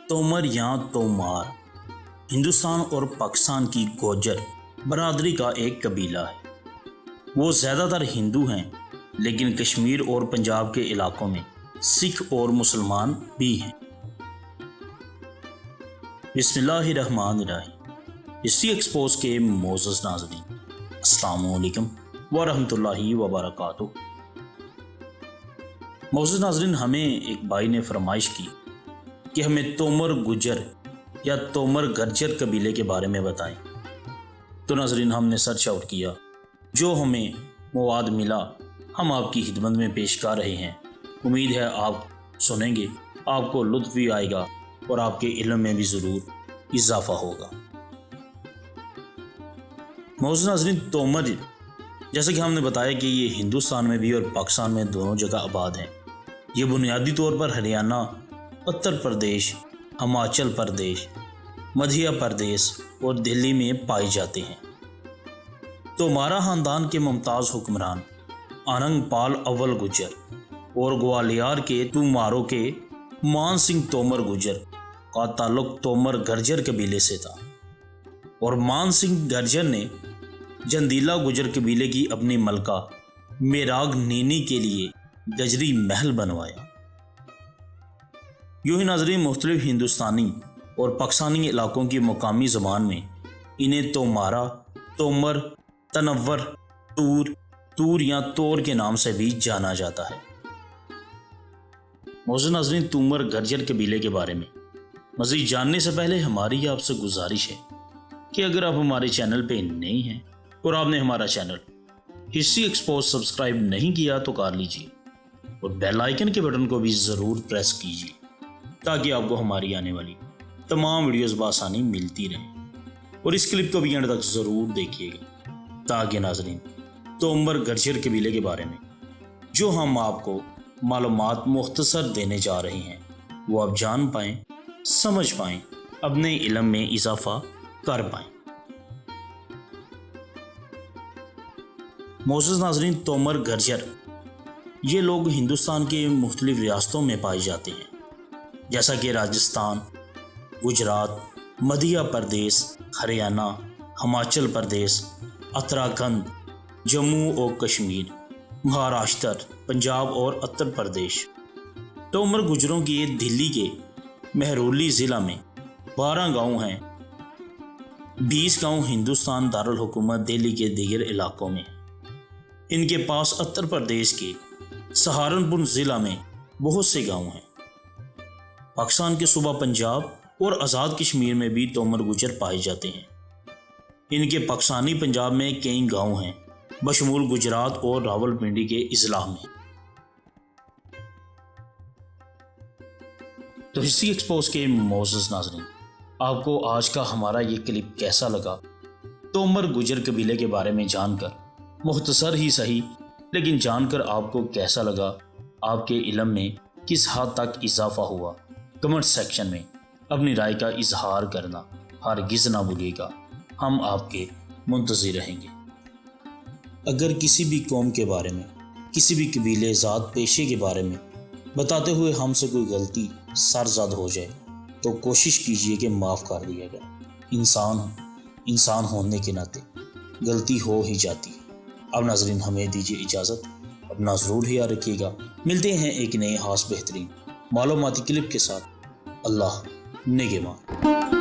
تومر یا تومار ہندوستان اور پاکستان کی گوجر برادری کا ایک قبیلہ ہے۔ وہ زیادہ تر ہندو ہیں، لیکن کشمیر اور پنجاب کے علاقوں میں سکھ اور مسلمان بھی ہیں۔ بسم اللہ الرحمن الرحیم۔ ہسٹری ایکسپوز کے معزز ناظرین، السلام علیکم ورحمۃ اللہ وبرکاتہ۔ معزز ناظرین، ہمیں ایک بھائی نے فرمائش کی کہ ہمیں تومر گجر یا تومر گرجر قبیلے کے بارے میں بتائیں۔ تو ناظرین، ہم نے سرچ آؤٹ کیا، جو ہمیں مواد ملا ہم آپ کی خدمت میں پیش کر رہے ہیں۔ امید ہے آپ سنیں گے، آپ کو لطف بھی آئے گا اور آپ کے علم میں بھی ضرور اضافہ ہوگا۔ معزز ناظرین، تومر جیسا کہ ہم نے بتایا کہ یہ ہندوستان میں بھی اور پاکستان میں دونوں جگہ آباد ہیں۔ یہ بنیادی طور پر ہریانہ، اتر پردیش، ہماچل پردیش، مدھیہ پردیش اور دہلی میں پائے جاتے ہیں۔ تومارا خاندان کے ممتاز حکمران آننگ پال اول گجر اور گوالیار کے توماروں کے مان سنگھ تومر گجر کا تعلق تومر گرجر قبیلے سے تھا، اور مان سنگھ گرجر نے جندیلا گجر قبیلے کی اپنی ملکہ میراگ نینی کے لیے گجری محل بنوایا۔ یوں ہی ناظرین، مختلف ہندوستانی اور پاکستانی علاقوں کی مقامی زبان میں انہیں تومارا، تومر، تنور، تور یا تور کے نام سے بھی جانا جاتا ہے۔ معزز ناظرین، تومر گرجر قبیلے کے بارے میں مزید جاننے سے پہلے ہماری آپ سے گزارش ہے کہ اگر آپ ہمارے چینل پہ نئے ہیں اور آپ نے ہمارا چینل ہسٹری ایکسپوز سبسکرائب نہیں کیا تو کر لیجیے، اور بیل آئیکن کے بٹن کو بھی ضرور پریس کیجیے تاکہ آپ کو ہماری آنے والی تمام ویڈیوز بآسانی ملتی رہیں۔ اور اس کلپ کو بھی اینڈ تک ضرور دیکھیے گا تاکہ ناظرین تومر گرجر قبیلے کے بارے میں جو ہم آپ کو معلومات مختصر دینے جا رہے ہیں وہ آپ جان پائیں، سمجھ پائیں، اپنے علم میں اضافہ کر پائیں۔ معزز ناظرین، تومر گرجر یہ لوگ ہندوستان کے مختلف ریاستوں میں پائے جاتے ہیں، جیسا کہ راجستھان، گجرات، مدھیہ پردیش، ہریانہ، ہماچل پردیش، اتراکھنڈ، جموں و کشمیر، مہاراشٹر، پنجاب اور اتر پردیش۔ تومر گجروں کی دہلی کے مہرولی ضلع میں 12 گاؤں ہیں۔ 20 گاؤں ہندوستان دارالحکومت دہلی کے دیگر علاقوں میں ہیں۔ ان کے پاس اتر پردیش کے سہارنپور ضلع میں بہت سے گاؤں ہیں۔ پاکستان کے صوبہ پنجاب اور آزاد کشمیر میں بھی تومر گجر پائے جاتے ہیں۔ ان کے پاکستانی پنجاب میں کئی گاؤں ہیں، بشمول گجرات اور راولپنڈی کے اضلاع میں۔ تو ہسٹری ایکسپوز کے معزز ناظرین، آپ کو آج کا ہمارا یہ کلپ کیسا لگا؟ تومر گجر قبیلے کے بارے میں جان کر مختصر ہی صحیح، لیکن جان کر آپ کو کیسا لگا؟ آپ کے علم میں کس حد تک اضافہ ہوا؟ کمنٹ سیکشن میں اپنی رائے کا اظہار کرنا ہرگز نہ بھولیے گا، ہم آپ کے منتظر رہیں گے۔ اگر کسی بھی قوم کے بارے میں، کسی بھی قبیلے، ذات، پیشے کے بارے میں بتاتے ہوئے ہم سے کوئی غلطی سرزد ہو جائے تو کوشش کیجیے کہ معاف کر دیا جائے۔ انسان ہونے کے ناطے غلطی ہو ہی جاتی ہے۔ اب ناظرین، ہمیں دیجیے اجازت، اپنا ضرور خیال رکھیے گا۔ ملتے ہیں ایک نئے خاص بہترین معلوماتی کلپ کے ساتھ۔ اللہ نگہبان۔